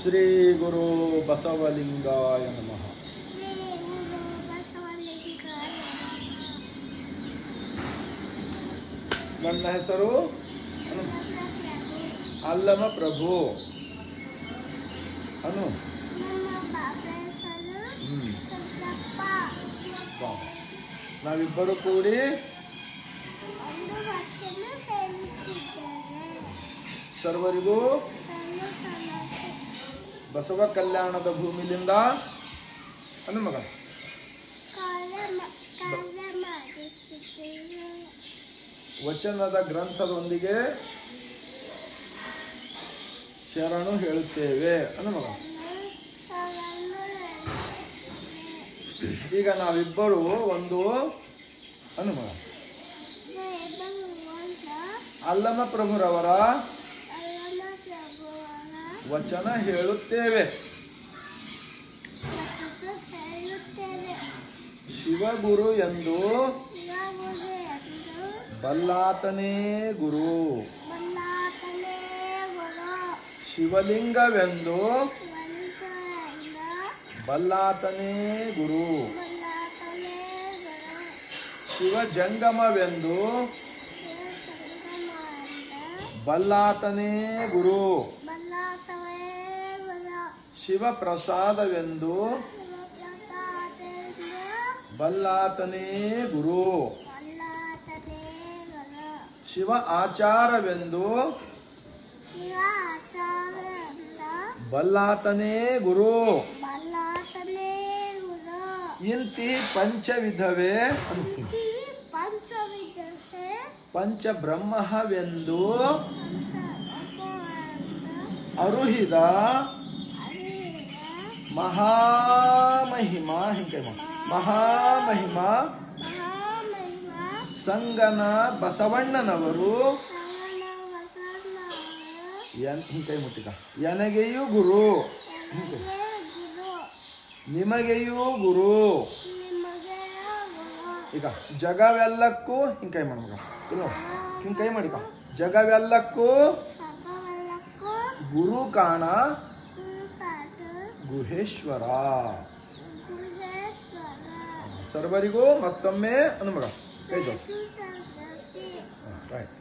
ಶ್ರೀ ಗುರು ಬಸವಲಿಂಗಾಯ ನಮಃ. ನನ್ನ ಹೆಸರು ಅಲ್ಲಮ ಪ್ರಭು ಅನು. ನಾವಿಬ್ಬರು ಕೂಡಿ ಸರ್ವರಿಗೂ ಬಸವ ಕಲ್ಯಾಣದ ಭೂಮಿಲಿಂದ ಅನು ಮಗ ವಚನದ ಗ್ರಂಥದೊಂದಿಗೆ ಶರಣು ಹೇಳುತ್ತೇವೆ ಅನು ಮಗ. ಈಗ ನಾವಿಬ್ಬರು ಒಂದು ಅನು ಮಗ ಅಲ್ಲಮ ಪ್ರಭುರವರ ವಚನ ಹೇಳುತ್ತೇವೆ. ಶಿವಗುರು ಎಂದು ಬಲ್ಲಾತನೇ ಗುರು, ಶಿವಲಿಂಗವೆಂದು ಬಲ್ಲಾತನೇ ಗುರು, ಶಿವಜಂಗಮವೆಂದು ಬಲ್ಲಾತನೇ ಗುರು, ಶಿವಪ್ರಸಾದವೆಂದು ಬಲ್ಲಾತನೇ ಗುರು, ಶಿವ ಆಚಾರವೆಂದು ಬಲ್ಲಾತನೇ ಗುರು. ಇಂತಿ ಪಂಚವಿಧವೇ ಪಂಚಬ್ರಹ್ಮವೆಂದು ಅರುಹಿದ ಮಹಾಮಹಿಮ ಮಹಾಮಹಿಮ ಸಂಗನ ಬಸವಣ್ಣನವರು ಹಿಂಕೈ ಮುಟ್ಟಿಕ ನನಗೆಯೂ ಗುರು, ನಿಮಗೆಯೂ ಗುರು. ಈಗ ಜಗವೆಲ್ಲಕ್ಕೂ ಹಿಂಕೈ ಮಾಡ್ಬೇಕ, ಇಲ್ಲ ಹಿಂಕೈ ಮಾಡಿಕ. ಜಗವೆಲ್ಲಕ್ಕೂ ಗುರು ಕಾಣ ಗುಹೇಶ್ವರ. ಸರ್ವರಿಗೂ ಮತ್ತೊಮ್ಮೆ ಅನುಮಗ ಕೈ ಜೋಡಿಸಿ. ರೈಟ್.